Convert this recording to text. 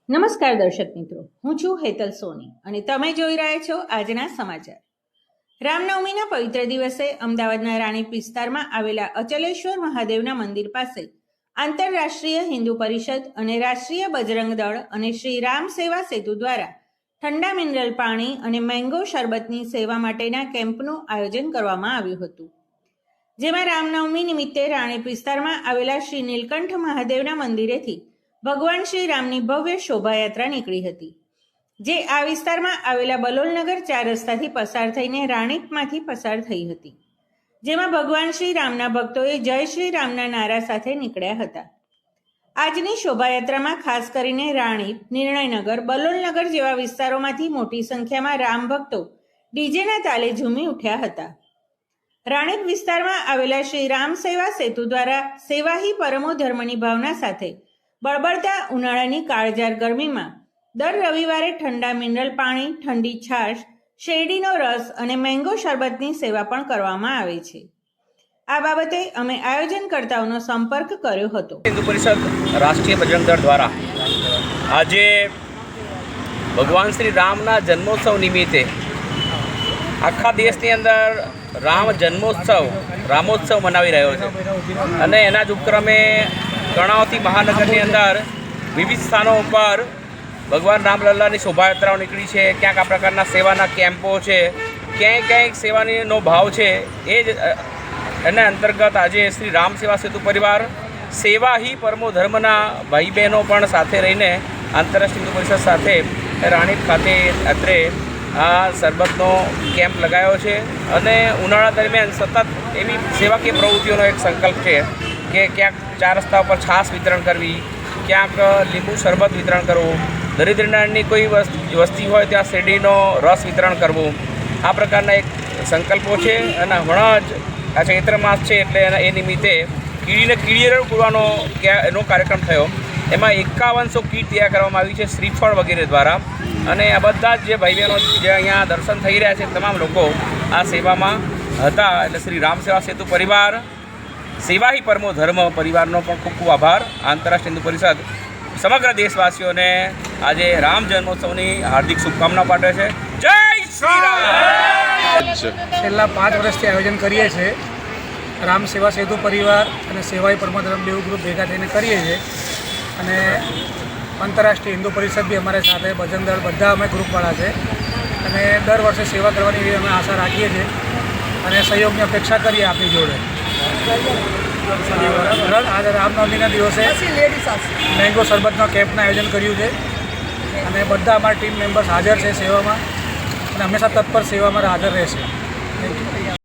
નમસ્કાર દર્શક મિત્રો, હું છું હેતલ સોની અને તમે જોઈ રહ્યા છો આજના સમાચાર. રામનવમીના પવિત્ર દિવસે અમદાવાદના રાણીપ વિસ્તારમાં આવેલા અચલેશ્વર મહાદેવના મંદિર પાસે આંતરરાષ્ટ્રીય હિન્દુ પરિષદ અને રાષ્ટ્રીય બજરંગ દળ અને શ્રી રામ સેવા સેતુ દ્વારા ઠંડા મિનરલ પાણી અને મેંગો શરબતની સેવા માટેના કેમ્પનું આયોજન કરવામાં આવ્યું હતું. જેમાં રામનવમી નિમિત્તે રાણીપ વિસ્તારમાં આવેલા શ્રી નીલકંઠ મહાદેવના મંદિરેથી ભગવાન શ્રી રામની ભવ્ય શોભાયાત્રા નીકળી હતી, જે આ વિસ્તારમાં આવેલા બલોલનગર 4 રસ્તાથી પસાર થઈને રાણીપમાંથી પસાર થઈ હતી. જેમાં ભગવાન શ્રી રામના ભક્તોએ જય શ્રી રામના નારા સાથે નીકળ્યા હતા. આજની શોભાયાત્રામાં ખાસ કરીને રાણીપ, નિર્ણયનગર, બલોલનગર જેવા વિસ્તારોમાંથી મોટી સંખ્યામાં રામ ભક્તો ડીજેના તાલે ઝૂમી ઉઠ્યા હતા. રાણીપ વિસ્તારમાં આવેલા શ્રી રામ સેવા સેતુ દ્વારા સેવા હી પરમો ધર્મની ભાવના સાથે બળબડતા ઉનાળાની કાળઝાળ ગરમીમાં દર રવિવારે ઠંડા મિનરલ પાણી, ઠંડી છાશ, શેરડીનો રસ અને મેંગો શરબતની સેવા પણ કરવામાં આવે છે. આ બાબતે અમે આયોજનકર્તાઓનો સંપર્ક કર્યો હતો. હિન્દુ પરિષદ રાષ્ટ્રીય બજરંગ દળ દ્વારા આજે ભગવાન શ્રી રામના જન્મોત્સવ નિમિત્તે આખા દેશની અંદર રામોત્સવ મનાવી રહ્યો છે અને એના જ ઉપક્રમે કર્ણાવતી મહાનગરની અંદર વિવિધ સ્થાનો ઉપર ભગવાન રામલલ્લાની શોભાયાત્રાઓ નીકળી છે. ક્યાંક આ પ્રકારના સેવાના કેમ્પો છે, ક્યાંય સેવાનો ભાવ છે. એ જ એના અંતર્ગત આજે શ્રી રામ સેવા સેતુ પરિવાર સેવા હી પરમો ધર્મના ભાઈ બહેનો પણ સાથે રહીને આંતરરાષ્ટ્રીય હિન્દુ પરિષદ સાથે રાણીપ ખાતે અત્રે આ શરબતનો કેમ્પ લગાવ્યો છે અને ઉનાળા દરમિયાન સતત એવી સેવાકીય પ્રવૃત્તિઓનો એક સંકલ્પ છે કે ક્યાંક 4 રસ્તા ઉપર છાશ વિતરણ કરવી, ક્યાંક લીંબુ શરબત વિતરણ કરવું, દરિદ્રનારાયણની કોઈ વસ્તી હોય ત્યાં શેરડીનો રસ વિતરણ કરવું. આ પ્રકારના એક સંકલ્પો છે અને હમણાં જ આ ચૈત્ર માસ છે એટલે એ નિમિત્તે કીડીને કીડીયર પૂરવાનો એનો કાર્યક્રમ થયો. એમાં 5100 કીટ તૈયાર કરવામાં આવી છે શ્રીફળ વગેરે દ્વારા અને આ બધા જ જે ભાઈ બહેનો જે અહીંયા દર્શન થઈ રહ્યા છે તમામ લોકો આ સેવામાં હતા. એટલે શ્રી રામ સેવા સેતુ પરિવાર સેવા હી પરમો ધર્મ પરિવારનો પણ ખૂબ ખૂબ આભાર. આંતરરાષ્ટ્રીય હિન્દુ પરિષદ સમગ્ર દેશવાસીઓને આજે રામ જન્મોત્સવની હાર્દિક શુભકામના પાઠવે છે. જય શ્રી રામ. છેલ્લા 5 વર્ષથી આયોજન કરીએ છીએ. રામ સેવા સેતુ પરિવાર અને સેવા હી પરમો ધર્મ બેઉ ગ્રુપ ભેગા થઈને કરીએ છીએ અને આંતરરાષ્ટ્રીય હિન્દુ પરિષદ બી અમારી સાથે, બજરંગ દળ બધા અમે ગ્રુપવાળા છે અને દર વર્ષે સેવા કરવાની એવી અમે આશા રાખીએ છીએ અને સહયોગની અપેક્ષા કરીએ આપણી જોડે. આજે રામનવમીના દિવસે મેંગો શરબતનો કેમ્પનું આયોજન કર્યું છે અને બધા અમારા ટીમ મેમ્બર્સ હાજર છે સેવામાં અને હંમેશા તત્પર સેવામાં હાજર રહેશે. Thank you.